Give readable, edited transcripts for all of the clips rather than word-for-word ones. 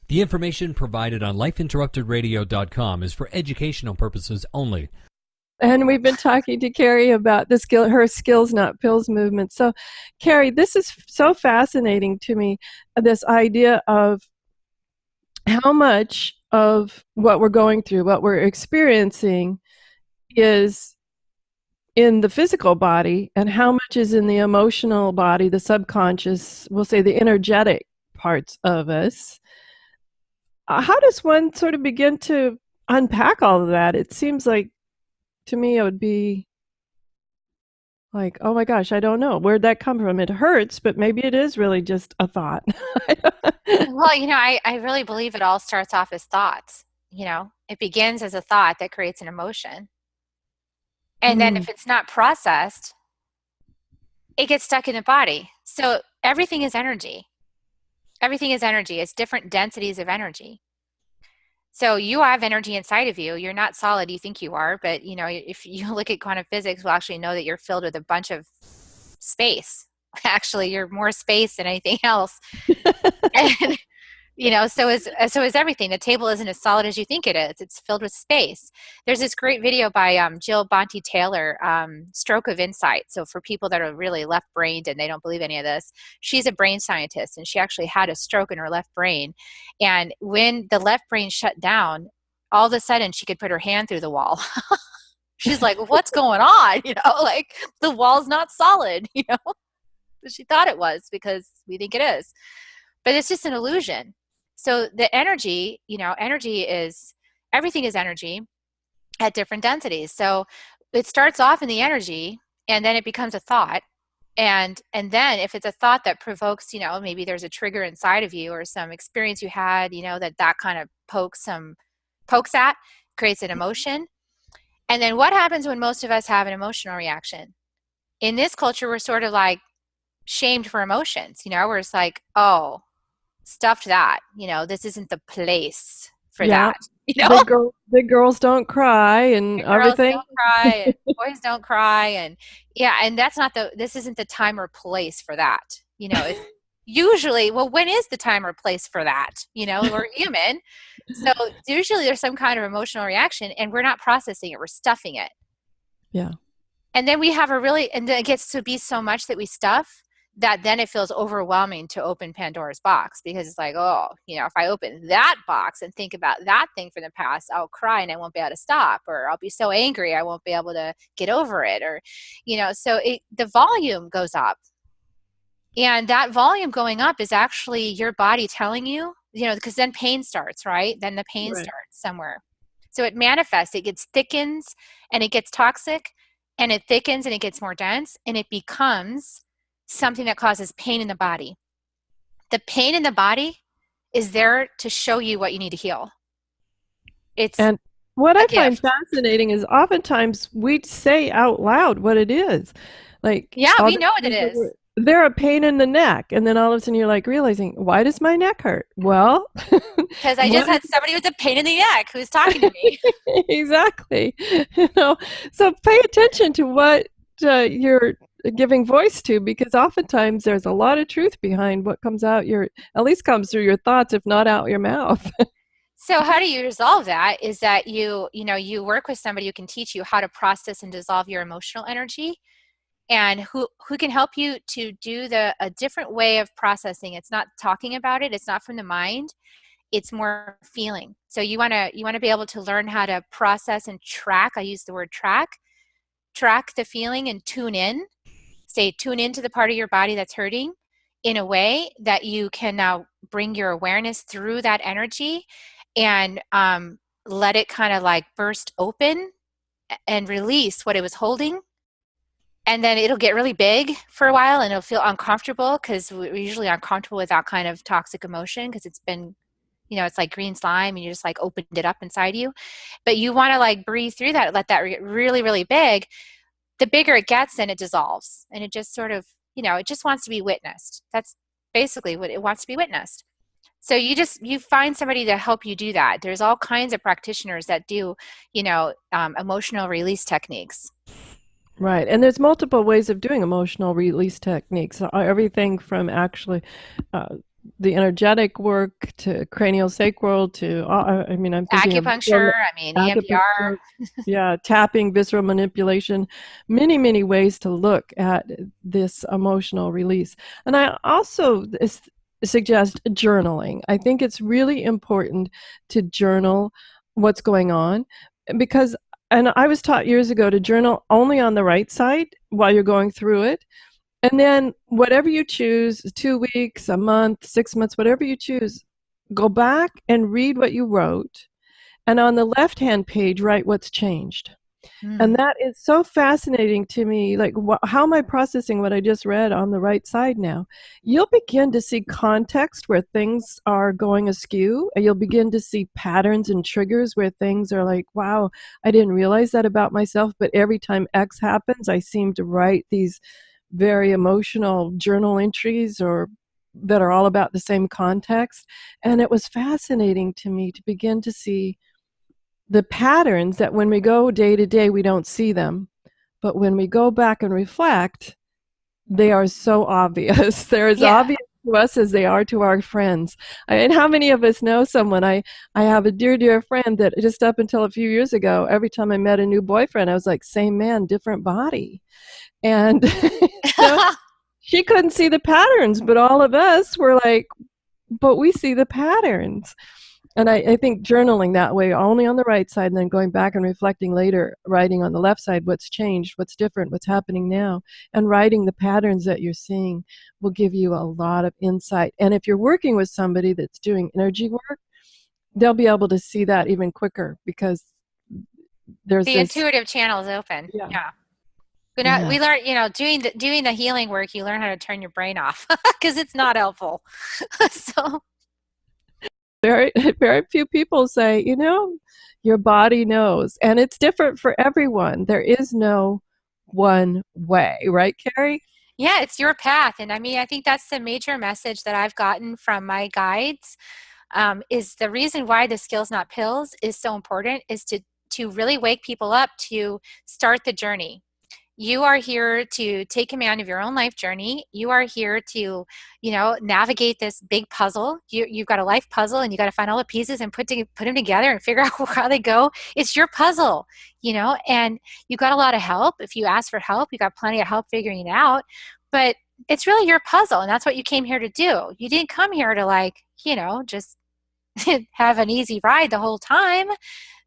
The information provided on lifeinterruptedradio.com is for educational purposes only. And we've been talking to Kerri about her skills, not pills movement. So, Kerri, this is so fascinating to me, this idea of how much of what we're going through, what we're experiencing, is in the physical body and how much is in the emotional body, the subconscious, we'll say the energetic parts of us. How does one sort of begin to unpack all of that? It seems like, to me, it would be like, oh my gosh, I don't know. Where'd that come from? It hurts, but maybe it is really just a thought. Well, I really believe it all starts off as thoughts. It begins as a thought that creates an emotion. And then if it's not processed, it gets stuck in the body. So everything is energy. Everything is energy. It's different densities of energy. So you have energy inside of you. You're not solid. You think you are, but if you look at quantum physics, we'll actually know that you're filled with a bunch of space. Actually, you're more space than anything else. And so is everything. The table isn't as solid as you think it is. It's filled with space. There's this great video by Jill Bonte Taylor, Stroke of Insight. So for people that are really left-brained and they don't believe any of this, she's a brain scientist, and she actually had a stroke in her left brain. And when the left brain shut down, all of a sudden she could put her hand through the wall. She's like, what's going on? Like the wall's not solid, But she thought it was, because we think it is. But it's just an illusion. So the energy, everything is energy at different densities. So it starts off in the energy, and then it becomes a thought. And then if it's a thought that provokes, maybe there's a trigger inside of you or some experience you had, that kind of pokes at, creates an emotion. And then what happens when most of us have an emotional reaction? In this culture, we're sort of like shamed for emotions, where it's like, oh, stuffed that, this isn't the place for that. Big girls don't cry and everything. Girls don't cry and boys don't cry, and and this isn't the time or place for that. It's usually, well, when is the time or place for that? We're human. So usually there's some kind of emotional reaction and we're not processing it, we're stuffing it. Yeah. And then and then it gets to be so much that we stuff, that then it feels overwhelming to open Pandora's box, because it's like, oh, if I open that box and think about that thing from the past, I'll cry and I won't be able to stop, or I'll be so angry I won't be able to get over it, or, so the volume goes up. And that volume going up is actually your body telling you, because then pain starts, right? Then the pain starts somewhere. So it manifests, it thickens and it gets toxic, and it thickens and it gets more dense, and it becomes something that causes pain in the body. The pain in the body is there to show you what you need to heal. And what I find fascinating is oftentimes we say out loud what it is. Like, yeah, we know what it is. They're a pain in the neck, and then all of a sudden you're like realizing, why does my neck hurt? Well, because I just had somebody with a pain in the neck who's talking to me. Exactly. So pay attention to what you're giving voice to, because oftentimes there's a lot of truth behind what comes out at least comes through your thoughts, if not out your mouth. So how do you resolve that? Is that you work with somebody who can teach you how to process and dissolve your emotional energy, and who can help you to do a different way of processing. It's not talking about it. It's not from the mind. It's more feeling. So you want to be able to learn how to process and track. I use the word track the feeling and tune in. Say, tune into the part of your body that's hurting in a way that you can now bring your awareness through that energy and let it kind of like burst open and release what it was holding. And then it'll get really big for a while and it'll feel uncomfortable, because we're usually uncomfortable with that kind of toxic emotion, because it's been, it's like green slime and you just like opened it up inside you. But you want to like breathe through that, let that get really, really big. The bigger it gets, then it dissolves. And it just sort of, it just wants to be witnessed. That's basically what it wants to be witnessed. So you find somebody to help you do that. There's all kinds of practitioners that do, emotional release techniques. Right. And there's multiple ways of doing emotional release techniques. Everything from actually the energetic work to craniosacral to, I mean, I'm thinking of Acupuncture, I mean, EMDR. acupuncture, yeah, tapping, visceral manipulation, many, many ways to look at this emotional release. And I also suggest journaling. I think it's really important to journal what's going on because, and I was taught years ago to journal only on the right side while you're going through it. And then whatever you choose, 2 weeks, a month, 6 months, whatever you choose, go back and read what you wrote. And on the left-hand page, write what's changed. And that is so fascinating to me. Like, how am I processing what I just read on the right side now? You'll begin to see context where things are going askew. And you'll begin to see patterns and triggers where things are like, wow, I didn't realize that about myself. But every time X happens, I seem to write these very emotional journal entries or that are all about the same context. And it was fascinating to me to begin to see the patterns that when we go day to day, we don't see them. But when we go back and reflect, they are so obvious. They're as obvious to us as they are to our friends. And how many of us know someone? I have a dear, dear friend that just up until a few years ago, every time I met a new boyfriend, I was like, same man, different body. And she couldn't see the patterns, but all of us were like, but we see the patterns. And I think journaling that way, only on the right side, and then going back and reflecting later, writing on the left side, what's changed, what's different, what's happening now, and writing the patterns that you're seeing will give you a lot of insight. And if you're working with somebody that's doing energy work, they'll be able to see that even quicker because there's the intuitive channel is open. Yeah. We learn, doing the healing work, you learn how to turn your brain off because it's not helpful. So very, very few people say, your body knows. And it's different for everyone. There is no one way, right, Kerri? Yeah, it's your path. And I mean, I think that's the major message that I've gotten from my guides, is the reason why the Skills Not Pills is so important is to really wake people up to start the journey. You are here to take command of your own life journey. You are here to, navigate this big puzzle. You've got a life puzzle and you got to find all the pieces and put them together and figure out how they go. It's your puzzle, and you got a lot of help. If you ask for help, you got plenty of help figuring it out, but it's really your puzzle. And that's what you came here to do. You didn't come here to just have an easy ride the whole time.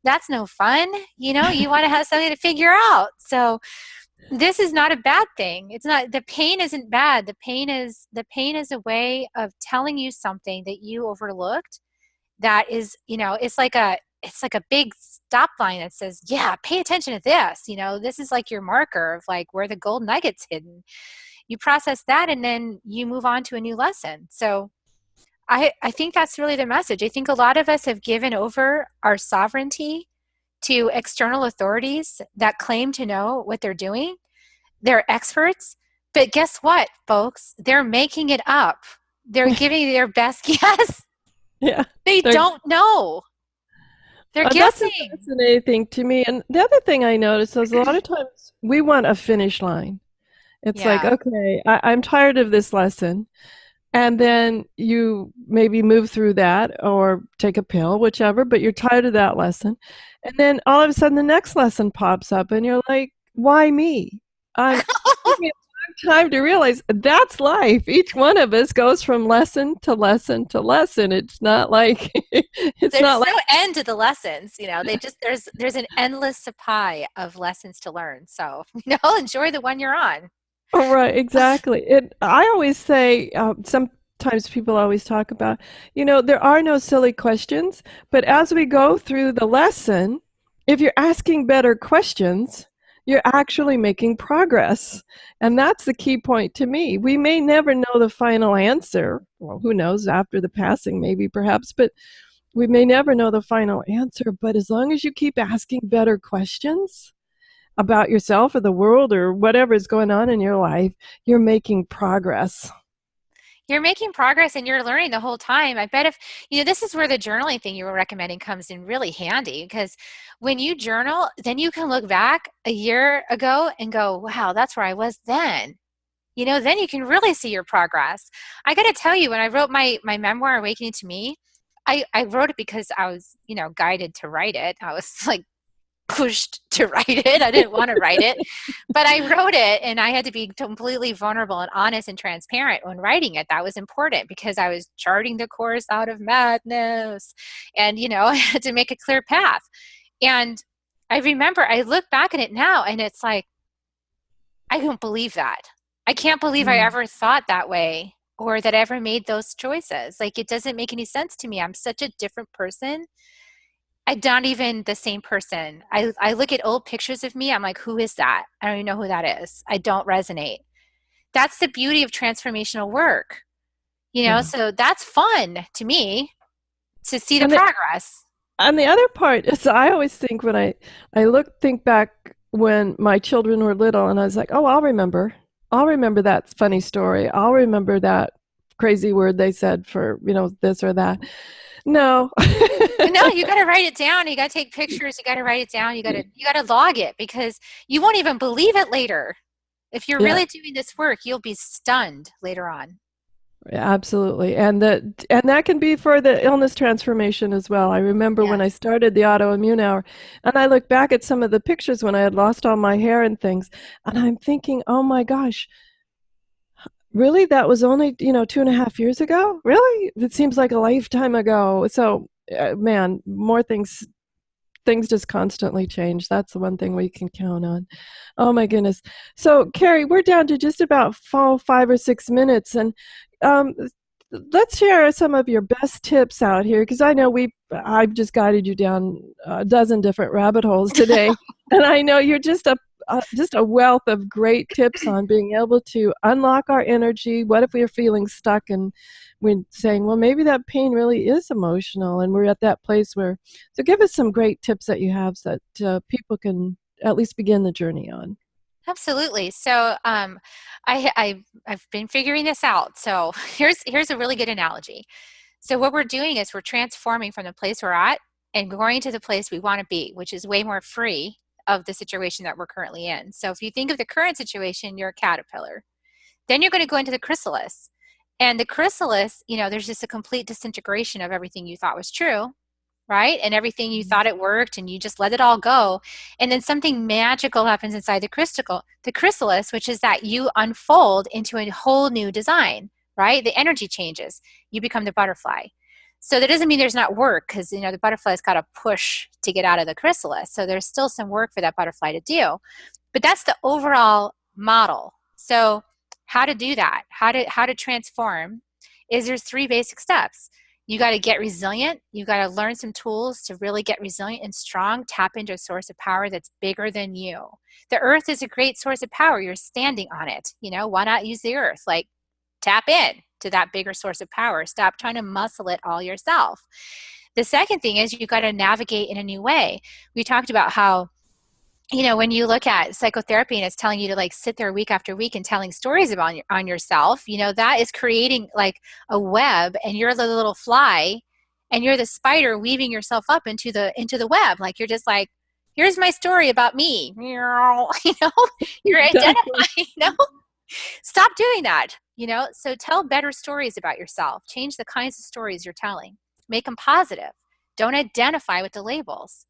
That's no fun. You want to have something to figure out. So this is not a bad thing. It's not, the pain isn't bad. The pain is a way of telling you something that you overlooked. That is, it's like a big stop line that says, yeah, pay attention to this. This is like your marker of like where the gold nugget's hidden. You process that and then you move on to a new lesson. So I think that's really the message. I think a lot of us have given over our sovereignty to external authorities that claim to know what they're doing. They're experts, but guess what, folks? They're making it up. They're giving their best guess. Yeah, they don't know. They're guessing. That's a fascinating thing to me. And the other thing I noticed is a lot of times we want a finish line. It's like, okay, I'm tired of this lesson. And then you maybe move through that or take a pill, whichever, but you're tired of that lesson. And then all of a sudden the next lesson pops up and you're like, why me? I'm taking a long time to realize that's life. Each one of us goes from lesson to lesson to lesson. It's not like there's no end to the lessons. They just there's an endless supply of lessons to learn. So enjoy the one you're on. Oh, right, exactly. I always say, sometimes people always talk about, there are no silly questions, but as we go through the lesson, if you're asking better questions, you're actually making progress. And that's the key point to me. We may never know the final answer. Well, who knows, after the passing, maybe, perhaps, but we may never know the final answer. But as long as you keep asking better questions about yourself or the world or whatever is going on in your life, you're making progress. You're making progress and you're learning the whole time. I bet if, this is where the journaling thing you were recommending comes in really handy, because when you journal, then you can look back a year ago and go, wow, that's where I was then. then you can really see your progress. I got to tell you, when I wrote my memoir, Awakening to Me, I wrote it because I was, guided to write it. I was like pushed to write it. I didn't want to write it, but I wrote it, and I had to be completely vulnerable and honest and transparent when writing it. That was important because I was charting the course out of madness, and, I had to make a clear path. And I remember, I look back at it now, and it's like, I don't believe that. I can't believe I ever thought that way, or that I ever made those choices. Like, it doesn't make any sense to me. I'm such a different person. I'm not even the same person. I look at old pictures of me. I'm like, who is that? I don't even know who that is. I don't resonate. That's the beauty of transformational work. So that's fun to me to see the progress. And the other part is, I always think when I think back when my children were little, and I was like, oh, I'll remember that funny story. I'll remember that crazy word they said for, this or that. No. No, you got to write it down. You got to take pictures. You got to write it down. You got to log it, because you won't even believe it later. If you're really doing this work, you'll be stunned later on. Absolutely. And that can be for the illness transformation as well. I remember when I started the Autoimmune Hour, and I look back at some of the pictures when I had lost all my hair and things, and I'm thinking, oh my gosh, really? That was only, 2.5 years ago? Really? It seems like a lifetime ago. So, man, more things just constantly change. That's the one thing we can count on. Oh my goodness. So, Kerri, we're down to just about 5 or 6 minutes, and let's share some of your best tips out here, because I know I've just guided you down a dozen different rabbit holes today, and I know you're just a wealth of great tips on being able to unlock our energy. What if we are feeling stuck and we're saying, well, maybe that pain really is emotional, and we're at that place where, so give us some great tips that you have so that people can at least begin the journey on. Absolutely. So I've been figuring this out. So here's a really good analogy. So what we're doing is we're transforming from the place we're at and going to the place we want to be, which is way more free of the situation that we're currently in. So if you think of the current situation, you're a caterpillar. Then you're going to go into the chrysalis. And the chrysalis, there's just a complete disintegration of everything you thought was true, right? And everything you thought it worked, and you just let it all go. And then something magical happens inside the chrysalis, which is that you unfold into a whole new design, right? The energy changes. You become the butterfly. So that doesn't mean there's not work, because, the butterfly's got to push to get out of the chrysalis. So there's still some work for that butterfly to do. But that's the overall model. So how to do that, how to transform, is there's 3 basic steps. You got to get resilient. You got to learn some tools to really get resilient and strong. Tap into a source of power that's bigger than you. The earth is a great source of power. You're standing on it. Why not use the earth? Like, tap in to that bigger source of power. Stop trying to muscle it all yourself. The second thing is you got to navigate in a new way. We talked about how, when you look at psychotherapy and it's telling you to like sit there week after week and telling stories about on yourself, that is creating like a web, and you're the little fly, and you're the spider weaving yourself up into the web. Like, you're just like, here's my story about me. You're identifying. Stop doing that. So tell better stories about yourself. Change the kinds of stories you're telling. Make them positive. Don't identify with the labels.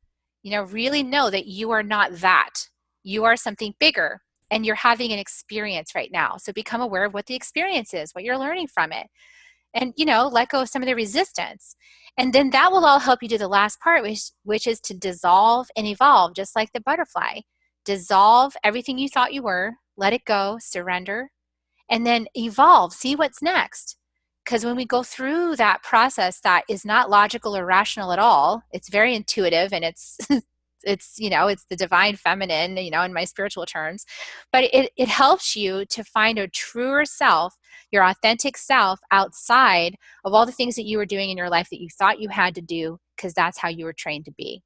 Really know that you are not that. You are something bigger, and you're having an experience right now. So become aware of what the experience is, what you're learning from it, and, let go of some of the resistance. And then that will all help you do the last part, which is to dissolve and evolve, just like the butterfly. Dissolve everything you thought you were, let it go, surrender, and then evolve, see what's next. Because when we go through that process that is not logical or rational at all, it's very intuitive, and it's it's the divine feminine, in my spiritual terms, but it helps you to find a truer self, your authentic self, outside of all the things that you were doing in your life that you thought you had to do because that's how you were trained to be.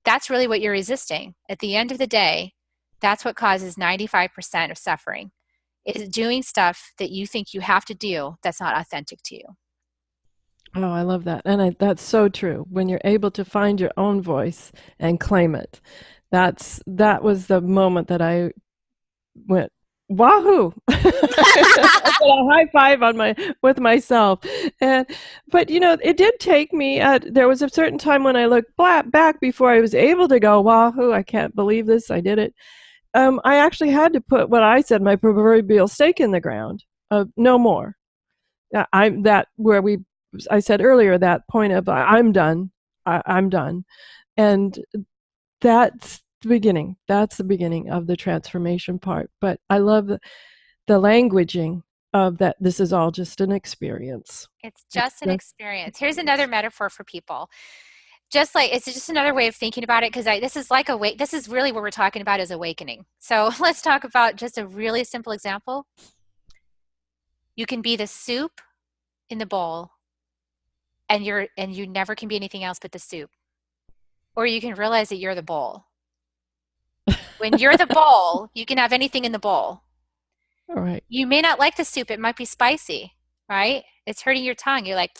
That's really what you're resisting. At the end of the day, that's what causes 95% of suffering. Is doing stuff that you think you have to do that's not authentic to you. Oh, I love that. And that's so true. When you're able to find your own voice and claim it, that was the moment that I went, wahoo. I got a high five with myself. But it did take me, there was a certain time when I looked back before I was able to go, wahoo, I can't believe this, I did it. I actually had to put what I said, my proverbial stake in the ground of no more. I said earlier, that point of I'm done. I'm done. And that's the beginning. That's the beginning of the transformation part. But I love the languaging of that. This is all just an experience. It's just an experience. Here's another metaphor for people. Just like, it's just another way of thinking about it, because this is really what we're talking about is awakening. So let's talk about just a really simple example. You can be the soup in the bowl, and you never can be anything else but the soup. Or you can realize that you're the bowl. When you're the bowl, you can have anything in the bowl. All right. You may not like the soup. It might be spicy, right? It's hurting your tongue. You're like,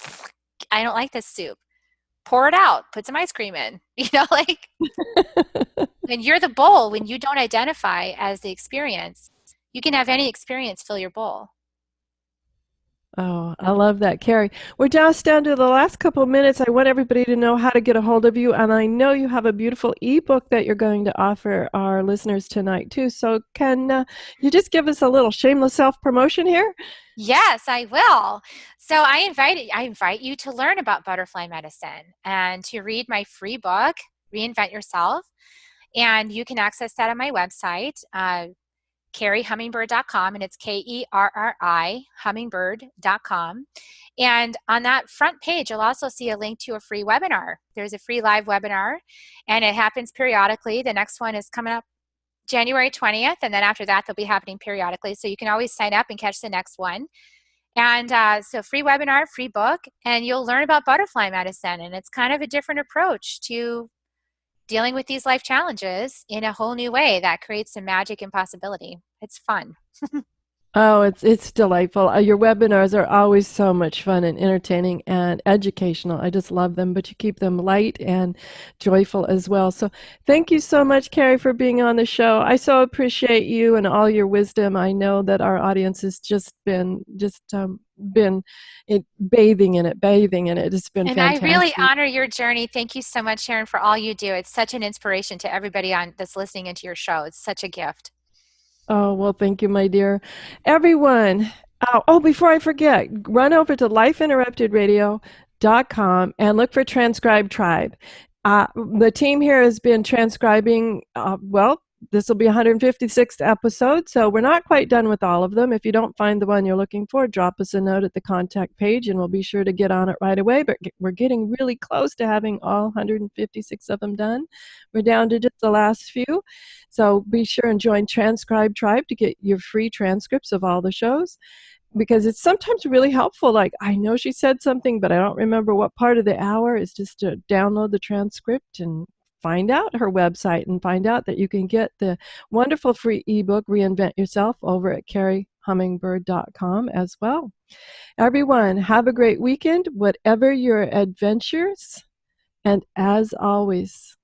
I don't like this soup. Pour it out. Put some ice cream in. When you're the bowl, when you don't identify as the experience, you can have any experience fill your bowl. Oh, I love that, Kerri. We're just down to the last couple of minutes. I want everybody to know how to get a hold of you, and I know you have a beautiful ebook that you're going to offer our listeners tonight too. So can you just give us a little shameless self-promotion here? Yes, I will. So I invite you to learn about butterfly medicine and to read my free book, Reinvent Yourself. And you can access that on my website, KerriHummingbird.com, and it's KERRI Hummingbird.com. And on that front page, you'll also see a link to a free webinar. There's a free live webinar, and it happens periodically. The next one is coming up January 20th, and then after that, they'll be happening periodically. So you can always sign up and catch the next one. And so free webinar, free book, and you'll learn about butterfly medicine. And it's kind of a different approach to dealing with these life challenges in a whole new way that creates some magic and possibility. It's fun. Oh, it's delightful. Your webinars are always so much fun and entertaining and educational. I just love them, but you keep them light and joyful as well. So thank you so much, Kerri, for being on the show. I so appreciate you and all your wisdom. I know that our audience has just been bathing in it. It's been fantastic. And I really honor your journey. Thank you so much, Sharon, for all you do. It's such an inspiration to everybody that's listening into your show. It's such a gift. Oh, well, thank you, my dear. Everyone, before I forget, run over to lifeinterruptedradio.com and look for Transcribe Tribe. The team here has been transcribing, this will be 156th episode, so we're not quite done with all of them. If you don't find the one you're looking for, drop us a note at the contact page, and we'll be sure to get on it right away. But we're getting really close to having all 156 of them done. We're down to just the last few. So be sure and join Transcribe Tribe to get your free transcripts of all the shows, because it's sometimes really helpful. Like, I know she said something, but I don't remember what part of the hour. Is just to download the transcript and find out her website and find out that you can get the wonderful free ebook, Reinvent Yourself, over at KerriHummingbird.com as well. Everyone, have a great weekend, whatever your adventures, and as always,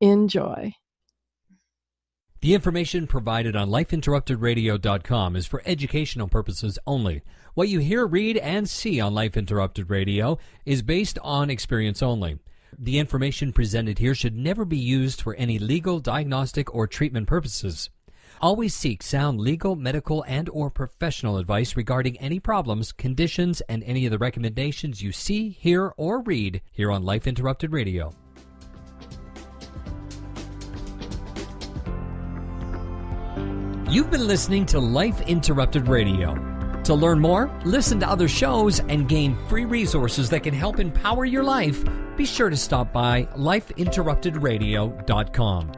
enjoy. The information provided on lifeinterruptedradio.com is for educational purposes only. What you hear, read, and see on Life Interrupted Radio is based on experience only. The information presented here should never be used for any legal, diagnostic, or treatment purposes. Always seek sound legal, medical, and or professional advice regarding any problems, conditions, and any of the recommendations you see, hear, or read here on Life Interrupted Radio. You've been listening to Life Interrupted Radio. To learn more, listen to other shows, and gain free resources that can help empower your life, be sure to stop by lifeinterruptedradio.com.